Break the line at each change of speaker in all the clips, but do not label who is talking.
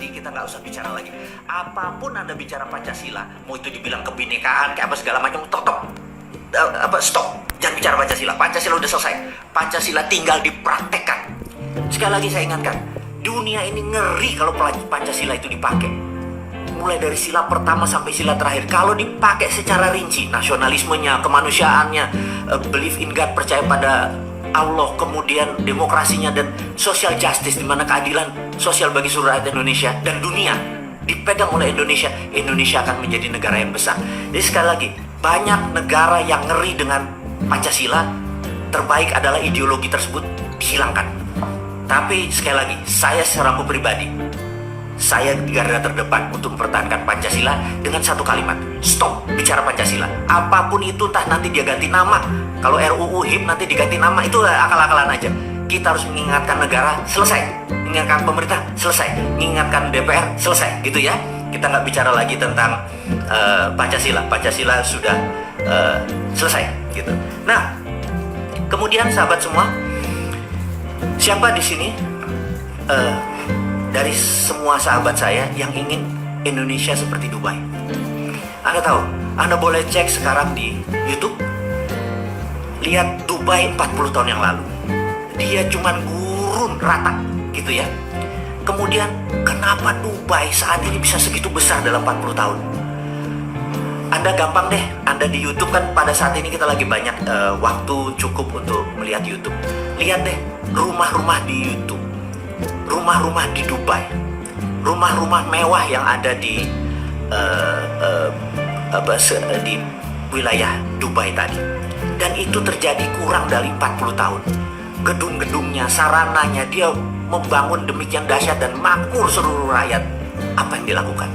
Jadi kita nggak usah bicara lagi. Apapun Anda bicara Pancasila, mau itu dibilang kebinekaan, kayak apa segala macam, stop. Jangan bicara Pancasila. Pancasila udah selesai. Pancasila tinggal dipraktekkan. Sekali lagi saya ingatkan, dunia ini ngeri kalau Pancasila itu dipakai. Mulai dari sila pertama sampai sila terakhir, kalau dipakai secara rinci, nasionalismenya, kemanusiaannya, belief in God, percaya pada Allah, kemudian demokrasinya dan social justice, di mana keadilan sosial bagi seluruh rakyat Indonesia dan dunia dipegang oleh Indonesia, Indonesia akan menjadi negara yang besar. Jadi sekali lagi, banyak negara yang ngeri dengan Pancasila. Terbaik adalah ideologi tersebut dihilangkan. Tapi sekali lagi, saya secara pribadi, saya di garda terdepan untuk mempertahankan Pancasila dengan satu kalimat: stop bicara Pancasila. Apapun itu, entah nanti dia ganti nama. Kalau RUU HIP nanti diganti nama, itu akal-akalan aja. Kita harus mengingatkan negara, selesai. Mengingatkan pemerintah, selesai. Mengingatkan DPR, selesai. Gitu ya. Kita nggak bicara lagi tentang Pancasila. Pancasila sudah selesai. Gitu. Nah, kemudian sahabat semua, siapa di sini dari semua sahabat saya yang ingin Indonesia seperti Dubai? Anda tahu, Anda boleh cek sekarang di YouTube. Lihat Dubai 40 tahun yang lalu. Dia cuman gurun rata gitu ya. Kemudian kenapa Dubai saat ini bisa segitu besar dalam 40 tahun? Anda gampang deh, Anda di YouTube kan pada saat ini kita lagi banyak waktu cukup untuk melihat YouTube. Lihat deh rumah-rumah di YouTube, rumah-rumah di Dubai, rumah-rumah mewah yang ada di di wilayah Dubai tadi. Dan itu terjadi kurang dari 40 tahun. Gedung-gedungnya, sarananya, dia membangun demikian dahsyat dan makmur seluruh rakyat. Apa yang dilakukan?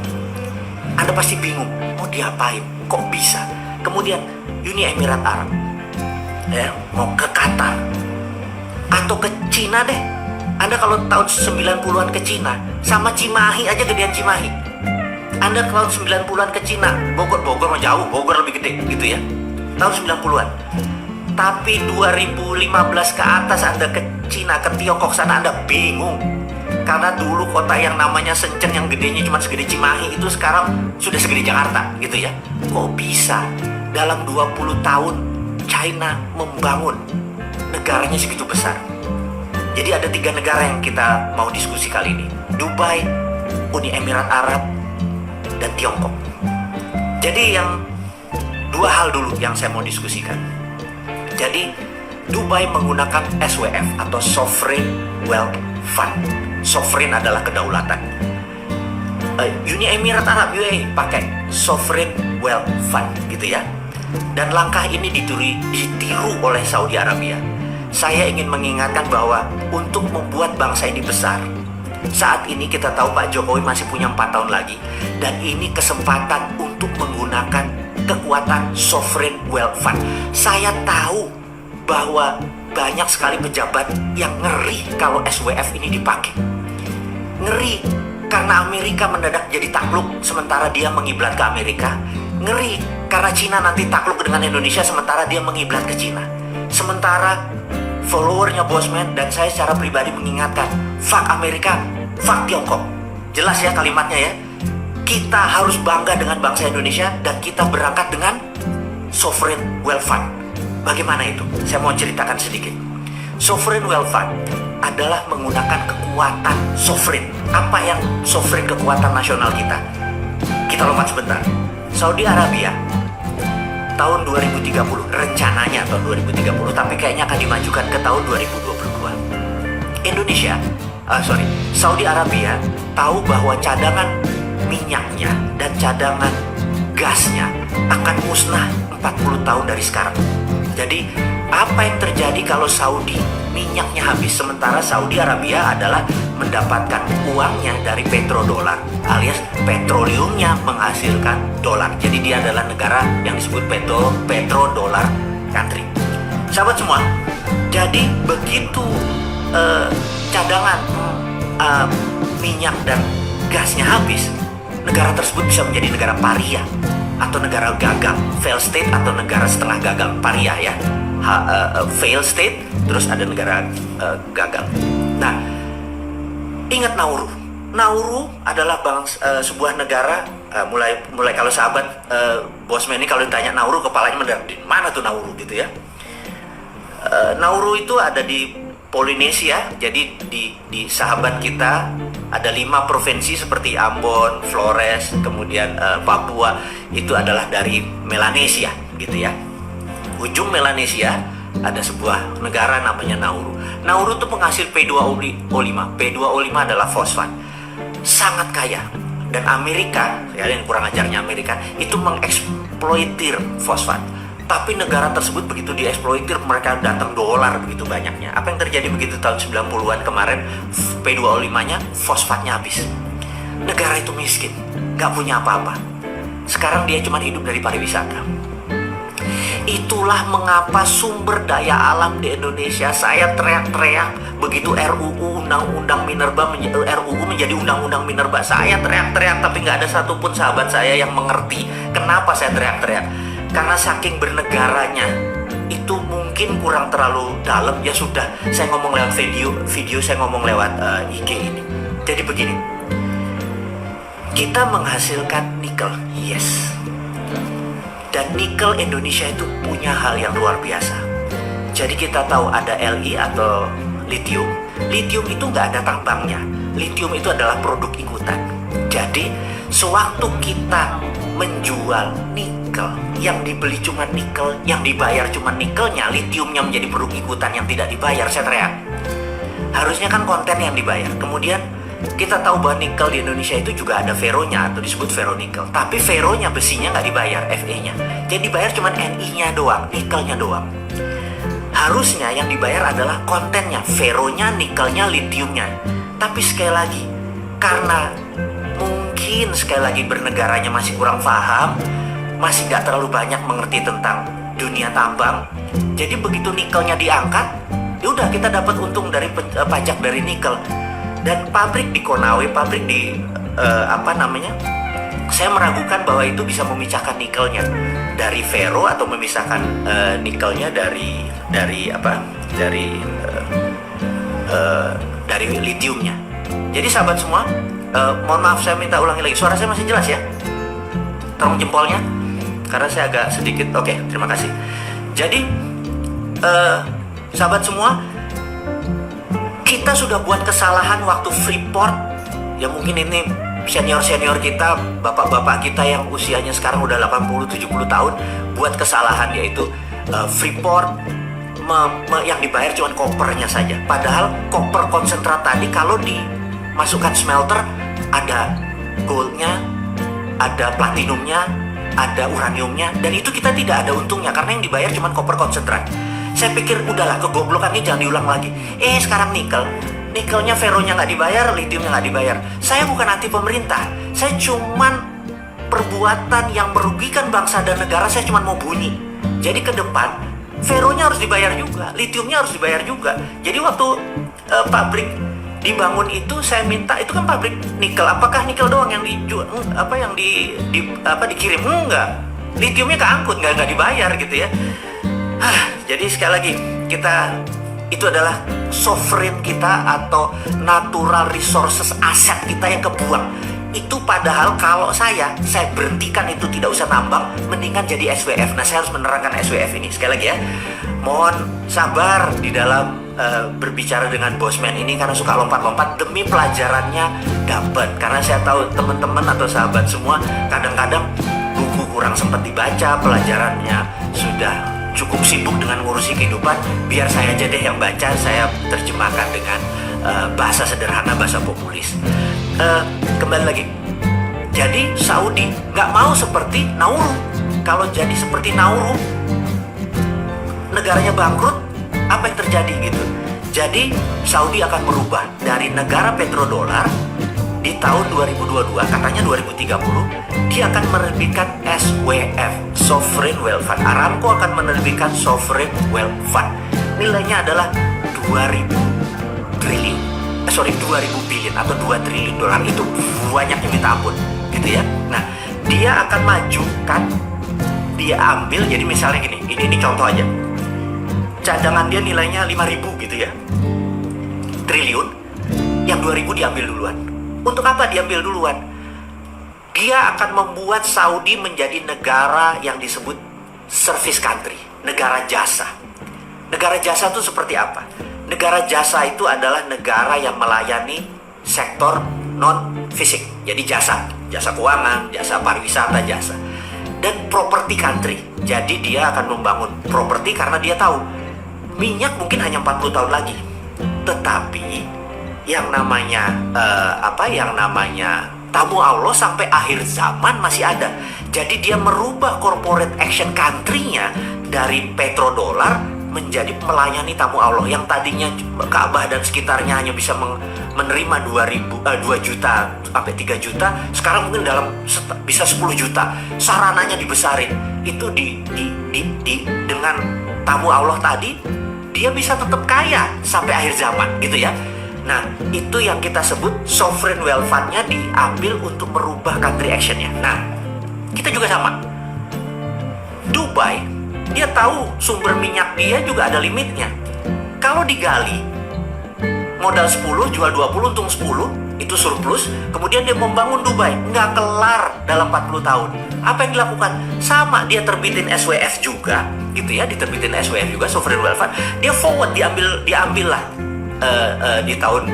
Anda pasti bingung, mau diapain? Kok bisa? Kemudian Uni Emirat Arab, ya, mau ke Qatar atau ke Cina deh. Anda kalau tahun 90-an ke Cina, sama Cimahi aja, gedean Cimahi. Anda kalau 90-an ke Cina, Bogor mah jauh, Bogor lebih gede gitu ya. Tahun 90-an. Tapi 2015 ke atas Anda ke Cina, ke Tiongkok sana, Anda bingung. Karena dulu kota yang namanya Shenzhen yang gedenya cuma segede Cimahi, itu sekarang sudah segede Jakarta gitu ya. Kok bisa dalam 20 tahun China membangun negaranya segitu besar? Jadi ada 3 negara yang kita mau diskusi kali ini: Dubai, Uni Emirat Arab, dan Tiongkok. Jadi yang 2 hal dulu yang saya mau diskusikan. Jadi Dubai menggunakan SWF atau Sovereign Wealth Fund. Sovereign adalah kedaulatan. Uni Emirat Arab UAE pakai Sovereign Wealth Fund gitu ya. Dan langkah ini ditiru oleh Saudi Arabia. Saya ingin mengingatkan bahwa untuk membuat bangsa ini besar, saat ini kita tahu Pak Jokowi masih punya 4 tahun lagi. Dan ini kesempatan untuk menggunakan kekuatan Sovereign Wealth Fund. Saya tahu bahwa banyak sekali pejabat yang ngeri kalau SWF ini dipakai. Ngeri karena Amerika mendadak jadi takluk sementara dia mengiblat ke Amerika. Ngeri karena Cina nanti takluk dengan Indonesia sementara dia mengiblat ke Cina. Sementara followernya Bosman dan saya secara pribadi mengingatkan, fuck Amerika, fuck Tiongkok. Jelas ya kalimatnya ya. Kita harus bangga dengan bangsa Indonesia dan kita berangkat dengan Sovereign Wealth Fund. Bagaimana itu? Saya mau ceritakan sedikit. Sovereign Wealth Fund adalah menggunakan kekuatan sovereign. Apa yang sovereign, kekuatan nasional kita? Kita lompat sebentar. Saudi Arabia tahun 2030, rencananya tahun 2030, tapi kayaknya akan dimajukan ke tahun 2022. Saudi Arabia tahu bahwa cadangan minyaknya dan cadangan gasnya akan musnah 40 tahun dari sekarang. Jadi apa yang terjadi kalau Saudi minyaknya habis, sementara Saudi Arabia adalah mendapatkan uangnya dari petrodolar alias petroleumnya menghasilkan dolar. Jadi dia adalah negara yang disebut petrodolar country. Sahabat semua, jadi begitu cadangan minyak dan gasnya habis, negara tersebut bisa menjadi negara paria atau negara gagal, fail state atau negara setengah gagal. Paria ya, fail state, terus ada negara gagal. Nah, ingat Nauru. Nauru adalah sebuah negara, mulai kalau sahabat Bosman ini kalau ditanya Nauru kepalanya mendarat, mana tuh Nauru gitu ya. Nauru itu ada di Polinesia. Jadi di sahabat kita ada 5 provinsi seperti Ambon, Flores, kemudian Papua, itu adalah dari Melanesia gitu ya. Ujung Melanesia ada sebuah negara namanya Nauru. Nauru itu penghasil P2O5. P2O5 adalah fosfat, sangat kaya. Dan Amerika, ya, yang kurang ajarnya Amerika itu mengeksploitir fosfat. Tapi negara tersebut begitu dieksploitir, mereka datang dolar begitu banyaknya. Apa yang terjadi begitu tahun 90-an kemarin, P2O5-nya, fosfatnya habis. Negara itu miskin, gak punya apa-apa. Sekarang dia cuma hidup dari pariwisata. Itulah mengapa sumber daya alam di Indonesia, saya teriak-teriak begitu RUU Undang-Undang Minerba RUU menjadi Undang-Undang Minerba. Saya teriak-teriak tapi nggak ada satupun sahabat saya yang mengerti kenapa saya teriak-teriak. Karena saking bernegaranya itu mungkin kurang terlalu dalam. Ya sudah, saya ngomong lewat video saya ngomong lewat IG ini. Jadi begini, kita menghasilkan nikel, yes. Dan nikel Indonesia itu punya hal yang luar biasa. Jadi kita tahu ada Li atau lithium. Lithium itu nggak ada tambangnya. Lithium itu adalah produk ikutan. Jadi sewaktu kita menjual nikel, yang dibeli cuma nikel, yang dibayar cuma nikelnya, lithiumnya menjadi produk ikutan yang tidak dibayar, saya teriak. Harusnya kan konten yang dibayar. Kemudian kita tahu bahwa nikel di Indonesia itu juga ada feronya atau disebut ferronikel. Tapi feronya, besinya nggak dibayar, Fe-nya. Jadi dibayar cuma Ni-nya doang, nikelnya doang. Harusnya yang dibayar adalah kontennya, feronya, nikelnya, lithiumnya. Tapi sekali lagi, karena mungkin sekali lagi bernegaranya masih kurang paham, masih nggak terlalu banyak mengerti tentang dunia tambang. Jadi begitu nikelnya diangkat, ya udah kita dapat untung dari pajak dari nikel. Dan pabrik di Konawe, pabrik di saya meragukan bahwa itu bisa memisahkan nikelnya dari ferro atau memisahkan nikelnya dari lithiumnya. Jadi sahabat semua, mohon maaf saya minta ulangi lagi. Suara saya masih jelas ya? Tolong jempolnya, karena saya agak sedikit. Oke, terima kasih. Jadi sahabat semua, kita sudah buat kesalahan waktu Freeport. Ya mungkin ini senior-senior kita, bapak-bapak kita yang usianya sekarang udah 80-70 tahun buat kesalahan, yaitu Freeport yang dibayar cuma kopernya saja. Padahal koper konsentrat tadi kalau dimasukkan smelter ada goldnya, ada platinumnya, ada uraniumnya, dan itu kita tidak ada untungnya karena yang dibayar cuma koper konsentrat. Saya pikir udahlah, kegoblokan ini jangan diulang lagi. Sekarang nikelnya, feronya nggak dibayar, lithiumnya nggak dibayar. Saya bukan anti pemerintah, saya cuman perbuatan yang merugikan bangsa dan negara. Saya cuma mau bunyi. Jadi ke depan, feronya harus dibayar juga, lithiumnya harus dibayar juga. Jadi waktu pabrik dibangun itu, saya minta, itu kan pabrik nikel. Apakah nikel doang yang dijual, dikirim? Enggak. Lithiumnya keangkut, nggak dibayar gitu ya. Jadi sekali lagi, itu adalah sovereign kita atau natural resources, aset kita yang kebuang. Itu padahal kalau saya berhentikan itu, tidak usah nambang, mendingan jadi SWF. Nah, saya harus menerangkan SWF ini. Sekali lagi ya, mohon sabar di dalam berbicara dengan Bosman ini karena suka lompat-lompat demi pelajarannya dapat. Karena saya tahu teman-teman atau sahabat semua kadang-kadang buku kurang sempat dibaca, pelajarannya sudah cukup sibuk dengan ngurusi kehidupan. Biar saya aja deh yang baca, saya terjemahkan dengan bahasa sederhana, bahasa populis. Kembali lagi, jadi Saudi nggak mau seperti Nauru. Kalau jadi seperti Nauru, negaranya bangkrut, apa yang terjadi gitu? Jadi Saudi akan merubah dari negara petrodolar di tahun 2022, katanya 2030, dia akan menerbitkan SWF, Sovereign Wealth Fund. Aramco akan menerbitkan Sovereign Wealth Fund. Nilainya adalah 2.000 billion atau 2 triliun dolar. Itu banyaknya minta ampun gitu ya. Nah, dia akan majukan, dia ambil, jadi misalnya gini, ini contoh aja. Cadangan dia nilainya 5.000 gitu ya, triliun, yang 2.000 diambil duluan. Untuk apa diambil duluan? Dia akan membuat Saudi menjadi negara yang disebut service country, negara jasa. Negara jasa itu seperti apa? Negara jasa itu adalah negara yang melayani sektor non-fisik. Jadi jasa keuangan, jasa pariwisata, jasa. Dan property country. Jadi dia akan membangun properti karena dia tahu minyak mungkin hanya 40 tahun lagi. Tetapi yang namanya tamu Allah sampai akhir zaman masih ada. Jadi dia merubah corporate action country-nya dari petrodolar menjadi melayani tamu Allah yang tadinya Ka'bah dan sekitarnya hanya bisa menerima 2 juta sampai 3 juta, sekarang mungkin bisa 10 juta. Sarananya dibesarin. Itu dengan tamu Allah tadi dia bisa tetap kaya sampai akhir zaman gitu ya. Nah, itu yang kita sebut sovereign wealth fund-nya diambil untuk merubah country action-nya. Nah, kita juga sama. Dubai, dia tahu sumber minyak dia juga ada limitnya. Kalau digali, modal 10, jual 20, untung 10, itu surplus. Kemudian dia membangun Dubai, nggak kelar dalam 40 tahun. Apa yang dilakukan? Sama, dia terbitin SWF juga, gitu ya, diterbitin SWF juga, sovereign wealth fund. Dia forward, diambil lah. Di tahun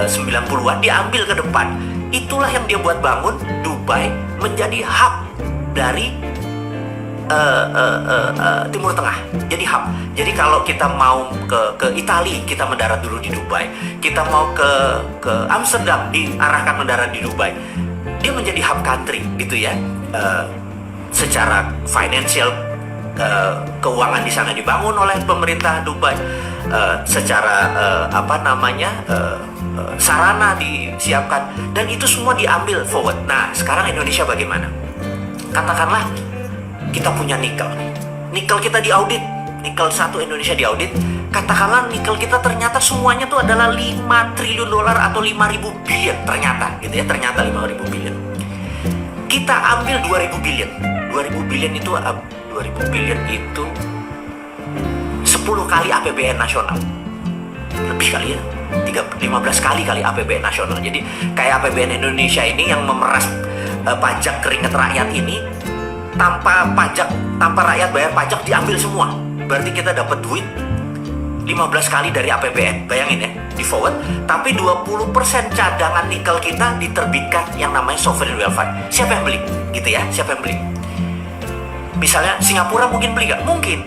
90-an diambil ke depan. Itulah yang dia buat bangun Dubai menjadi hub dari Timur Tengah. Jadi hub. Jadi kalau kita mau ke Italia, kita mendarat dulu di Dubai. Kita mau ke Amsterdam, diarahkan mendarat di Dubai. Dia menjadi hub country gitu ya. Secara financial, keuangan di sana dibangun oleh pemerintah Dubai. Secara sarana disiapkan, dan itu semua diambil forward. Nah, sekarang Indonesia bagaimana? Katakanlah kita punya nikel kita diaudit, nikel 1 Indonesia diaudit. Katakanlah nikel kita ternyata semuanya tuh adalah 5 triliun dolar atau 5.000 billion ternyata gitu ya, ternyata 5.000 billion. Kita ambil 2.000 billion. 2.000 billion itu 10 kali APBN nasional. Lebih kali ya, 15 kali APBN nasional. Jadi kayak APBN Indonesia ini yang memeras pajak keringat rakyat ini, tanpa rakyat bayar pajak diambil semua. Berarti kita dapat duit 15 kali dari APBN. Bayangin ya, di forward. Tapi 20% cadangan nikel kita diterbitkan yang namanya sovereign wealth fund. Siapa yang beli? Gitu ya, siapa yang beli? Misalnya Singapura mungkin beli nggak? Mungkin.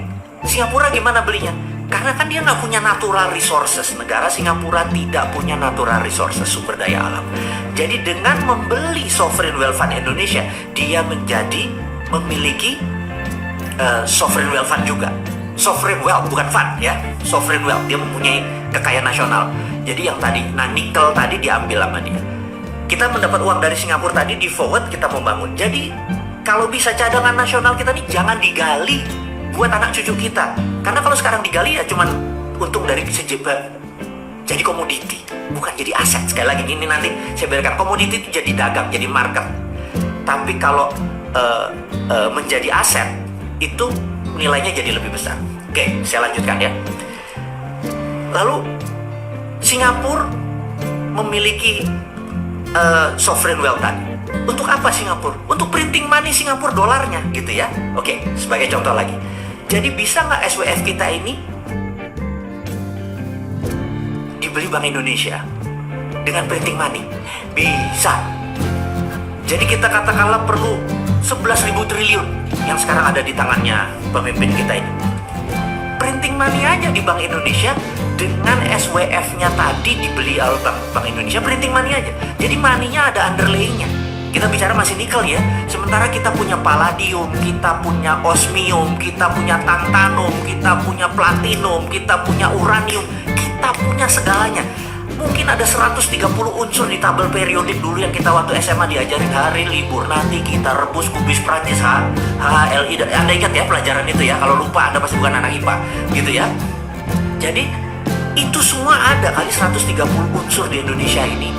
Singapura gimana belinya? Karena kan dia nggak punya natural resources. Negara Singapura tidak punya natural resources, sumber daya alam. Jadi dengan membeli sovereign wealth fund Indonesia, dia menjadi memiliki sovereign wealth fund juga. Sovereign wealth, bukan fund ya. Sovereign wealth, dia mempunyai kekayaan nasional. Jadi yang tadi, nikel tadi diambil sama dia. Kita mendapat uang dari Singapura tadi, di forward kita membangun. Jadi kalau bisa cadangan nasional kita nih jangan digali buat anak cucu kita. Karena kalau sekarang digali ya cuman untung dari sejebat jadi komoditi, bukan jadi aset. Sekali lagi ini nanti saya biarkan, komoditi itu jadi dagang, jadi market. Tapi kalau menjadi aset itu nilainya jadi lebih besar. Oke, saya lanjutkan ya. Lalu Singapura memiliki sovereign wealth tadi. Untuk apa Singapura? Untuk printing money Singapura dolarnya gitu ya. Oke, sebagai contoh lagi. Jadi bisa nggak SWF kita ini dibeli Bank Indonesia dengan printing money? Bisa. Jadi kita katakanlah perlu 11.000 triliun yang sekarang ada di tangannya pemimpin kita ini. Printing money aja di Bank Indonesia dengan SWF-nya tadi dibeli oleh Bank Indonesia, printing money aja. Jadi money-nya ada underlay-nya. Kita bicara masih nikel ya. Sementara kita punya palladium, kita punya osmium, kita punya tantalum, kita punya platinum, kita punya uranium, kita punya segalanya. Mungkin ada 130 unsur di tabel periodik dulu yang kita waktu SMA diajarin hari libur nanti kita rebus kubis Prancis HLI. Anda ingat ya pelajaran itu ya? Kalau lupa Anda pasti bukan anak IPA gitu ya. Jadi itu semua ada kali 130 unsur di Indonesia ini.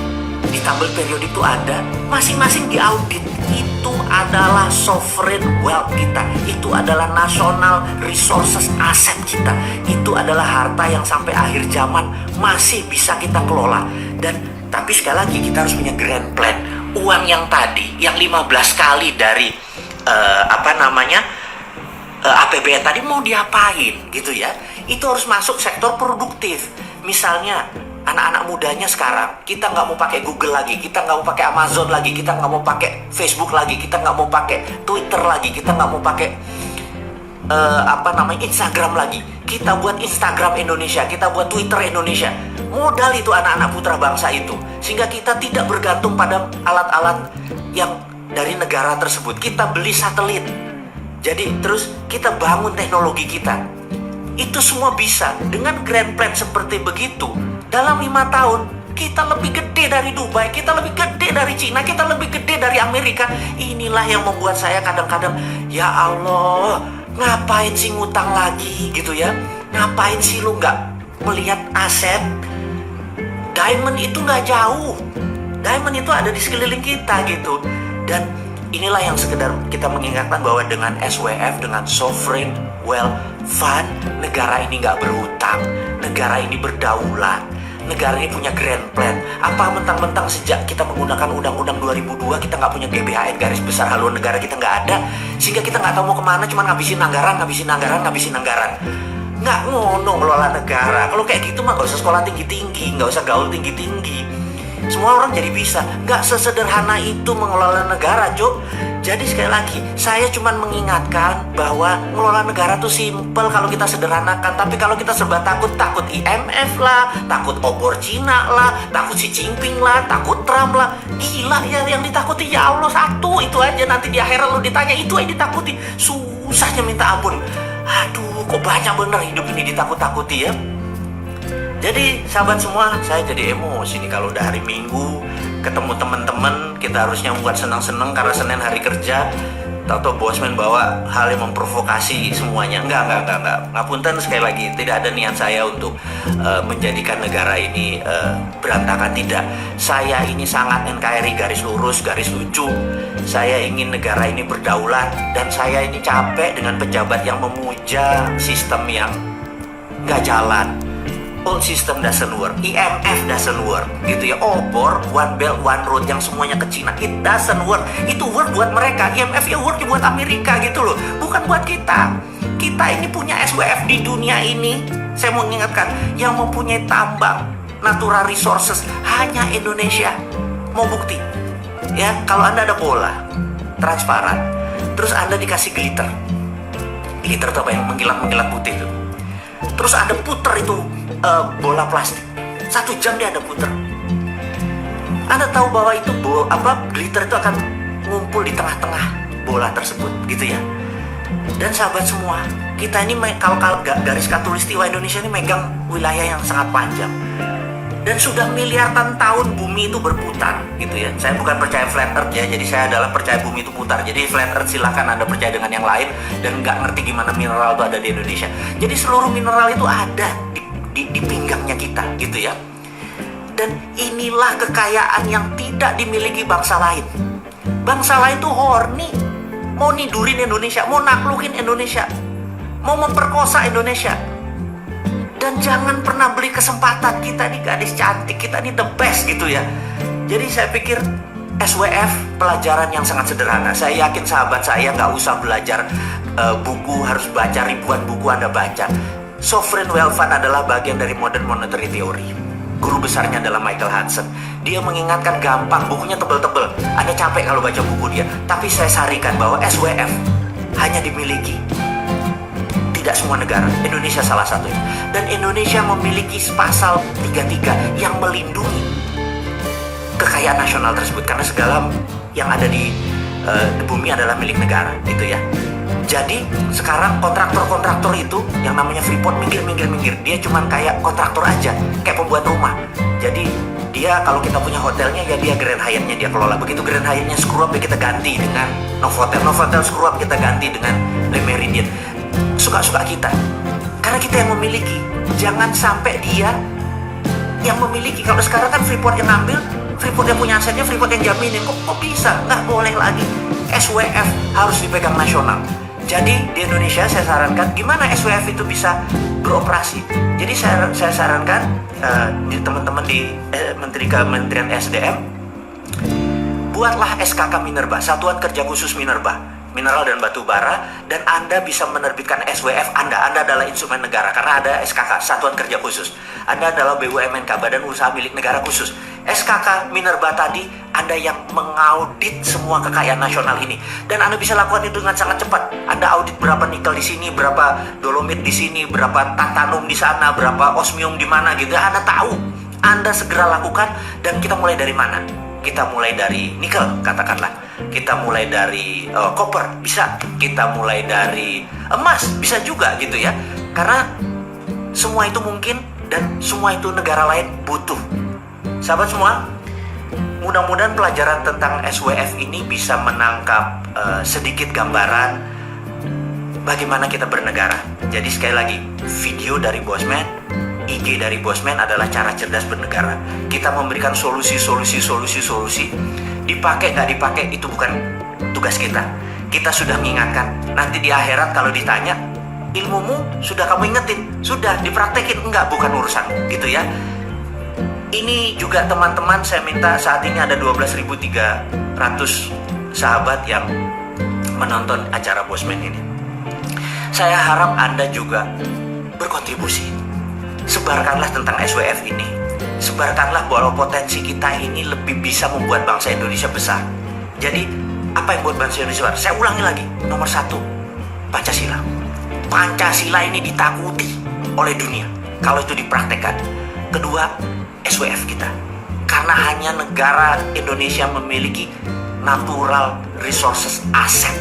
Di tabel periodik itu ada, masing-masing diaudit. Itu adalah sovereign wealth kita. Itu adalah national resources aset kita. Itu adalah harta yang sampai akhir zaman masih bisa kita kelola. Dan Tapi sekali lagi kita harus punya grand plan. Uang yang tadi, yang 15 kali dari APBN tadi mau diapain gitu ya. Itu harus masuk sektor produktif. Misalnya anak-anak mudanya sekarang, kita nggak mau pakai Google lagi, kita nggak mau pakai Amazon lagi, kita nggak mau pakai Facebook lagi, kita nggak mau pakai Twitter lagi, kita nggak mau pakai Instagram lagi. Kita buat Instagram Indonesia, kita buat Twitter Indonesia. Modal itu anak-anak putra bangsa itu, sehingga kita tidak bergantung pada alat-alat yang dari negara tersebut. Kita beli satelit, jadi terus kita bangun teknologi kita. Itu semua bisa dengan grand plan seperti begitu. Dalam 5 tahun kita lebih gede dari Dubai, kita lebih gede dari Cina, kita lebih gede dari Amerika. Inilah yang membuat saya kadang-kadang, ya Allah, ngapain sih ngutang lagi gitu ya? Ngapain sih lu nggak melihat aset? Diamond itu nggak jauh. Diamond itu ada di sekeliling kita gitu. Dan inilah yang sekedar kita mengingatkan bahwa dengan SWF, dengan Sovereign Wealth Fund, negara ini nggak berhutang, negara ini berdaulat, negara ini punya grand plan. Apa mentang-mentang sejak kita menggunakan Undang-Undang 2002 kita nggak punya GBHN, garis besar haluan negara kita nggak ada, sehingga kita nggak tahu mau kemana, cuma ngabisin anggaran. Nggak ngono ngelola negara. Kalau kayak gitu mah nggak usah sekolah tinggi-tinggi, nggak usah gaul tinggi-tinggi. Semua orang jadi bisa. Nggak sesederhana itu mengelola negara, Cuk. Jadi sekali lagi, saya cuma mengingatkan bahwa mengelola negara tuh simple kalau kita sederhanakan. Tapi kalau kita serba takut IMF lah, takut obor Cina lah, takut Xi Jinping lah, takut Trump lah. Gila ya, yang ditakuti ya Allah satu, itu aja. Nanti di akhirat lu ditanya, itu aja ditakuti. Susahnya minta ampun. Aduh, kok banyak bener hidup ini ditakut-takuti ya. Jadi sahabat semua, saya jadi emosi nih kalau udah hari Minggu ketemu teman-teman, kita harusnya membuat senang-senang karena Senin hari kerja. Tahu-tahu bosman bawa hal yang memprovokasi semuanya. Enggak. Ngapunten sekali lagi, tidak ada niat saya untuk menjadikan negara ini berantakan, tidak. Saya ini sangat NKRI garis lurus, garis lucu. Saya ingin negara ini berdaulat, dan saya ini capek dengan pejabat yang memuja sistem yang nggak jalan. Old system doesn't work, IMF doesn't work, gitu ya. Obor, One Belt One Road yang semuanya ke Cina, it doesn't work. Itu work buat mereka, IMF ya work buat Amerika gitu loh, bukan buat kita. Kita ini punya SWF di dunia ini. Saya mau mengingatkan, yang mempunyai tambang natural resources hanya Indonesia. Mau bukti? Ya, kalau Anda ada bola transparan, terus Anda dikasih glitter. Glitter itu apa yang mengkilat-mengkilat putih itu. Terus Anda puter itu bola plastik, 1 jam dia Anda puter. Anda tahu bahwa itu glitter itu akan ngumpul di tengah-tengah bola tersebut, gitu ya. Dan sahabat semua, kita ini kalau garis khatulistiwa Indonesia ini megang wilayah yang sangat panjang. Dan sudah miliaran tahun bumi itu berputar, gitu ya. Saya bukan percaya flat earth ya, jadi saya adalah percaya bumi itu putar. Jadi flat earth silahkan Anda percaya dengan yang lain dan nggak ngerti gimana mineral itu ada di Indonesia. Jadi seluruh mineral itu ada di pinggangnya kita, gitu ya. Dan inilah kekayaan yang tidak dimiliki bangsa lain. Bangsa lain tuh horny, mau nidurin Indonesia, mau naklukin Indonesia, mau memperkosa Indonesia. Dan jangan pernah beli kesempatan, kita nih gadis cantik, kita nih the best gitu ya. Jadi saya pikir SWF pelajaran yang sangat sederhana. Saya yakin sahabat saya nggak usah belajar buku, harus baca ribuan buku Anda baca. Sovereign Wealth Fund adalah bagian dari Modern Monetary Theory. Guru besarnya adalah Michael Hudson. Dia mengingatkan gampang, bukunya tebel-tebel. Anda capek kalau baca buku dia. Tapi saya sarikan bahwa SWF hanya dimiliki tidak semua negara, Indonesia salah satunya. Dan Indonesia memiliki pasal 33 yang melindungi kekayaan nasional tersebut, karena segala yang ada di bumi adalah milik negara, gitu ya. Jadi sekarang kontraktor-kontraktor itu yang namanya Freeport minggir. Dia cuman kayak kontraktor aja, kayak pembuat rumah. Jadi dia kalau kita punya hotelnya ya dia Grand Hyatt-nya dia kelola. Begitu Grand Hyatt-nya screw up ya kita ganti dengan Novotel. Novotel screw up kita ganti dengan Le Méridien. Suka-suka kita, karena kita yang memiliki. Jangan sampai dia yang memiliki. Kalau sekarang kan Freeport yang ngambil, Freeport yang punya asetnya, Freeport yang jaminin. Kok bisa? Nggak boleh lagi. SWF harus dipegang nasional. Jadi di Indonesia saya sarankan gimana SWF itu bisa beroperasi. Jadi saya sarankan di teman-teman di Kementerian SDM, buatlah SKK Minerba, Satuan Kerja Khusus Minerba, Mineral dan Batu Bara, dan Anda bisa menerbitkan SWF Anda adalah instrumen negara karena ada SKK, Satuan Kerja Khusus. Anda adalah BUMNK, Badan Usaha Milik Negara Khusus. SKK Minerba tadi, Anda yang mengaudit semua kekayaan nasional ini. Dan Anda bisa lakukan itu dengan sangat cepat. Anda audit berapa nikel di sini, berapa dolomit di sini, berapa tantalum di sana, berapa osmium di mana gitu. Anda tahu. Anda segera lakukan, dan kita mulai dari mana? Kita mulai dari nikel, katakanlah. Kita mulai dari koper, bisa. Kita mulai dari emas, bisa juga gitu ya. Karena semua itu mungkin, dan semua itu negara lain butuh. Sahabat semua, mudah-mudahan pelajaran tentang SWF ini bisa menangkap sedikit gambaran bagaimana kita bernegara. Jadi sekali lagi, video dari Bosman, IG dari Bosman adalah cara cerdas bernegara. Kita memberikan solusi. Dipakai nggak dipakai itu bukan tugas kita. Kita sudah mengingatkan. Nanti di akhirat kalau ditanya, ilmumu sudah kamu ingetin, sudah dipraktekin enggak, bukan urusan gitu ya. Ini juga teman-teman, saya minta, saat ini ada 12.300 sahabat yang menonton acara Bosman ini. Saya harap Anda juga berkontribusi. Sebarkanlah tentang SWF ini. Sebarkanlah bahwa potensi kita ini lebih bisa membuat bangsa Indonesia besar. Jadi, apa yang buat bangsa Indonesia besar? Saya ulangi lagi, nomor 1, Pancasila. Pancasila ini ditakuti oleh dunia kalau itu dipraktekkan. Kedua, SWF kita. Karena hanya negara Indonesia memiliki natural resources aset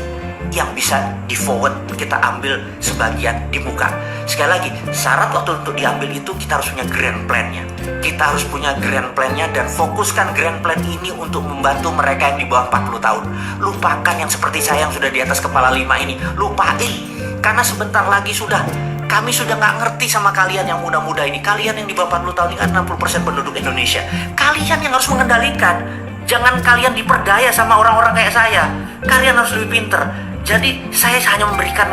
yang bisa di-forward, kita ambil sebagian di muka. Sekali lagi, syarat waktu untuk diambil itu kita harus punya grand plan-nya. Kita harus punya grand plan-nya dan fokuskan grand plan ini untuk membantu mereka yang di bawah 40 tahun. Lupakan yang seperti saya yang sudah di atas kepala 5 ini. Lupain. Karena sebentar lagi kami sudah nggak ngerti sama kalian yang muda-muda ini. Kalian yang di bawah 40 tahun ini kan 60% penduduk Indonesia. Kalian yang harus mengendalikan. Jangan kalian diperdaya sama orang-orang kayak saya. Kalian harus lebih pinter. Jadi saya hanya memberikan.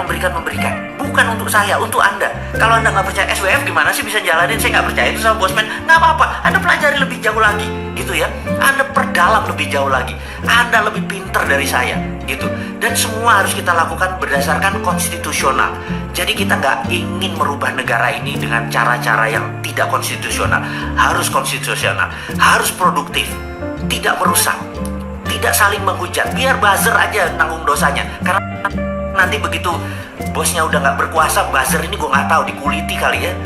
Bukan untuk saya, untuk Anda. Kalau Anda nggak percaya SWF, gimana sih bisa jalanin? Saya nggak percaya itu sama Bosman. Nggak apa-apa, Anda pelajari lebih jauh lagi, gitu ya. Anda perdalam lebih jauh lagi. Anda lebih pinter dari saya, gitu. Dan semua harus kita lakukan berdasarkan konstitusional. Jadi kita nggak ingin merubah negara ini dengan cara-cara yang tidak konstitusional. Harus konstitusional, harus produktif, tidak merusak, tidak saling menghujat. Biar buzzer aja nanggung dosanya. Karena nanti begitu bosnya udah nggak berkuasa, buzzer ini gue nggak tahu dikuliti kali ya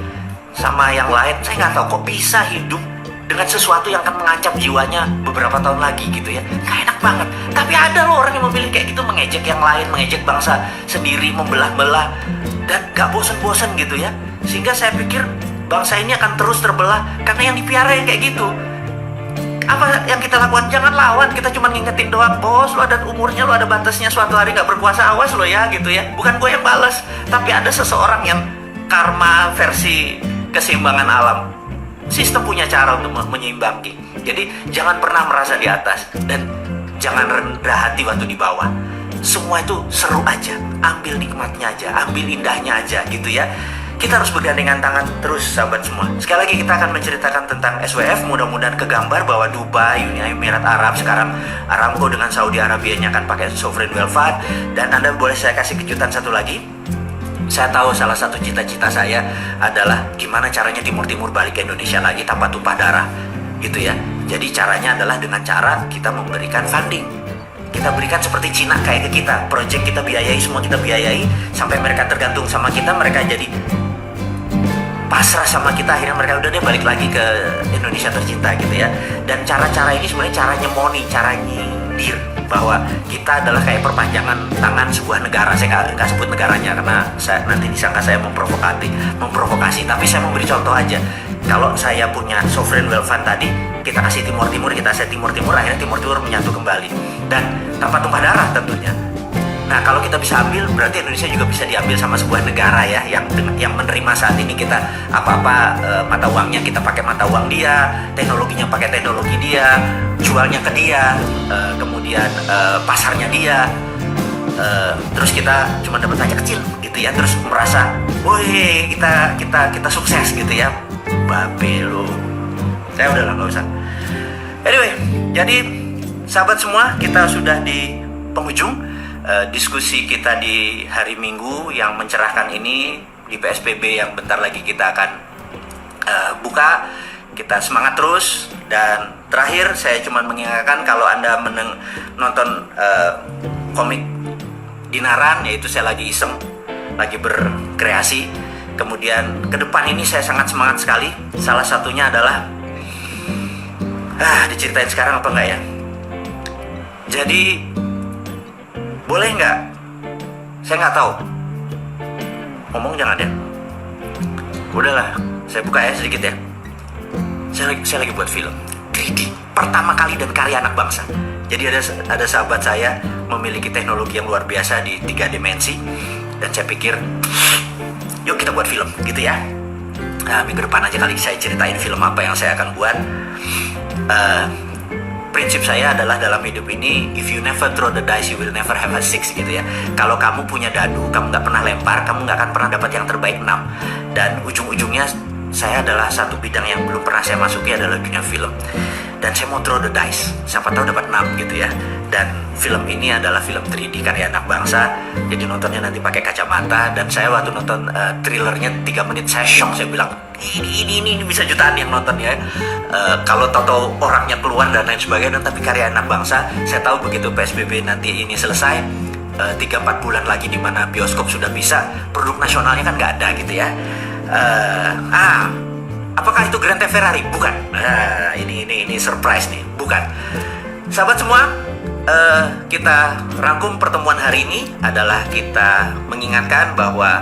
sama yang lain. Saya nggak tahu kok bisa hidup dengan sesuatu yang akan mengancam jiwanya beberapa tahun lagi gitu ya. Nggak enak banget. Tapi ada loh orang yang memilih kayak gitu, mengejek yang lain, mengejek bangsa sendiri, membelah-belah, dan nggak bosan-bosan gitu ya. Sehingga saya pikir bangsa ini akan terus terbelah karena yang dipiara yang kayak gitu. Apa yang kita lakukan? Jangan lawan, kita cuma ngingetin doang. Bos, lo ada umurnya, lo ada batasnya, suatu hari nggak berkuasa, awas lo ya gitu ya. Bukan gue yang balas, tapi ada seseorang yang karma versi keseimbangan alam. Sistem punya cara untuk menyeimbangi. Jadi jangan pernah merasa di atas dan jangan rendah hati waktu di bawah. Semua itu seru aja, ambil nikmatnya aja, ambil indahnya aja gitu ya. Kita harus bergandengan tangan terus sahabat semua. Sekali lagi kita akan menceritakan tentang SWF. Mudah-mudahan kegambar bahwa Dubai, Uni Emirat Arab, sekarang Aramco dengan Saudi Arabia-nya akan pakai sovereign wealth fund. Dan Anda boleh saya kasih kejutan satu lagi. Saya tahu salah satu cita-cita saya adalah gimana caranya Timur Timur balik ke Indonesia lagi tanpa tumpah darah gitu ya. Jadi caranya adalah dengan cara kita memberikan funding. Kita berikan seperti Cina kayak ke kita. Project kita biayai, semua kita biayai. Sampai mereka tergantung sama kita, mereka jadi pasrah sama kita, akhirnya mereka udah deh balik lagi ke Indonesia tercinta gitu ya. Dan cara-cara ini sebenarnya cara nyemoni, cara nyindir bahwa kita adalah kayak perpanjangan tangan sebuah negara. Saya nggak sebut negaranya karena nanti disangka saya memprovokasi, tapi saya memberi contoh aja. Kalau saya punya sovereign wealth fund tadi, kita kasih Timur Timur, kita set Timur Timur, akhirnya Timur Timur menyatu kembali dan tanpa tumpah darah tentunya. Nah, kalau kita bisa ambil, berarti Indonesia juga bisa diambil sama sebuah negara ya, yang menerima saat ini kita apa-apa mata uangnya kita pakai mata uang dia, teknologinya pakai teknologi dia, jualnya ke dia, kemudian pasarnya dia. terus kita cuma dapat hadiah kecil gitu ya, terus merasa, woi kita sukses gitu ya. Babe lu, saya udahlah nggak usah. Anyway, jadi sahabat semua, kita sudah di penghujung diskusi kita di hari Minggu yang mencerahkan ini di PSBB yang bentar lagi kita akan buka. Kita semangat terus. Dan terakhir saya cuma mengingatkan, kalau Anda nonton komik Dinaran, yaitu saya lagi iseng, lagi berkreasi. Kemudian ke depan ini saya sangat semangat sekali. Salah satunya adalah diceritain sekarang apa enggak ya? Jadi boleh nggak? Saya nggak tahu. Ngomong jangan ya. Udahlah, saya buka ya sedikit ya. Saya lagi buat film 3D pertama kali dan karya anak bangsa. Jadi ada sahabat saya memiliki teknologi yang luar biasa di 3 dimensi, dan saya pikir yuk kita buat film gitu ya. Minggu depan aja kali saya ceritain film apa yang saya akan buat. Prinsip saya adalah dalam hidup ini, if you never throw the dice, you will never have a six gitu ya. Kalau kamu punya dadu, kamu nggak pernah lempar, kamu nggak akan pernah dapat yang terbaik 6. Dan ujung-ujungnya saya adalah satu bidang yang belum pernah saya masuki, adalah dunia film. Dan saya mau throw the dice, siapa tahu dapat 6 gitu ya. Dan film ini adalah film 3D karya anak bangsa. Jadi nontonnya nanti pakai kacamata. Dan saya waktu nonton trailernya 3 menit, saya shock. Saya bilang ini bisa jutaan yang nonton ya. Kalau tahu orangnya keluar dan lain sebagainya. Tapi karya anak bangsa. Saya tahu begitu PSBB nanti ini selesai, 3-4 bulan lagi di mana bioskop sudah bisa, produk nasionalnya kan nggak ada gitu ya. Apakah itu Grand Theft Ferrari? Bukan. Ini surprise nih. Bukan. Sahabat semua, kita rangkum pertemuan hari ini adalah kita mengingatkan bahwa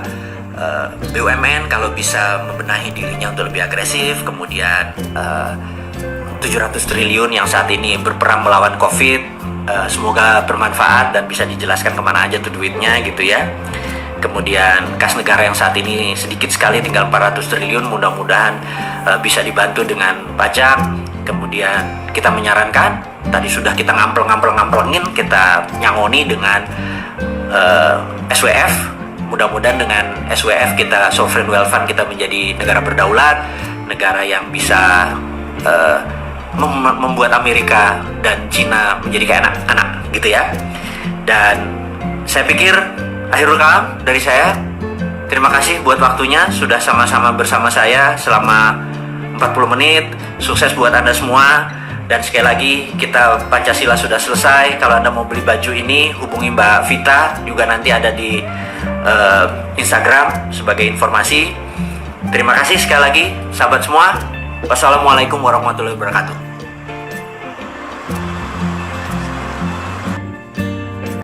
BUMN kalau bisa membenahi dirinya untuk lebih agresif, kemudian 700 triliun yang saat ini berperang melawan COVID, semoga bermanfaat dan bisa dijelaskan kemana aja tuh duitnya gitu ya. Kemudian kas negara yang saat ini sedikit sekali, tinggal 400 triliun, mudah-mudahan bisa dibantu dengan pajak. Kemudian kita menyarankan, tadi sudah kita ngampel-ngamplengin, kita nyangoni dengan SWF. Mudah-mudahan dengan SWF kita, sovereign wealth fund, kita menjadi negara berdaulat, negara yang bisa membuat Amerika dan Cina menjadi kayak anak-anak gitu ya. Dan saya pikir akhirul kalam dari saya, terima kasih buat waktunya, sudah sama-sama bersama saya selama 40 menit. Sukses buat Anda semua. Dan sekali lagi, kita Pancasila sudah selesai. Kalau Anda mau beli baju ini, hubungi Mbak Vita, juga nanti ada di Instagram sebagai informasi. Terima kasih sekali lagi sahabat semua. Wassalamualaikum warahmatullahi wabarakatuh.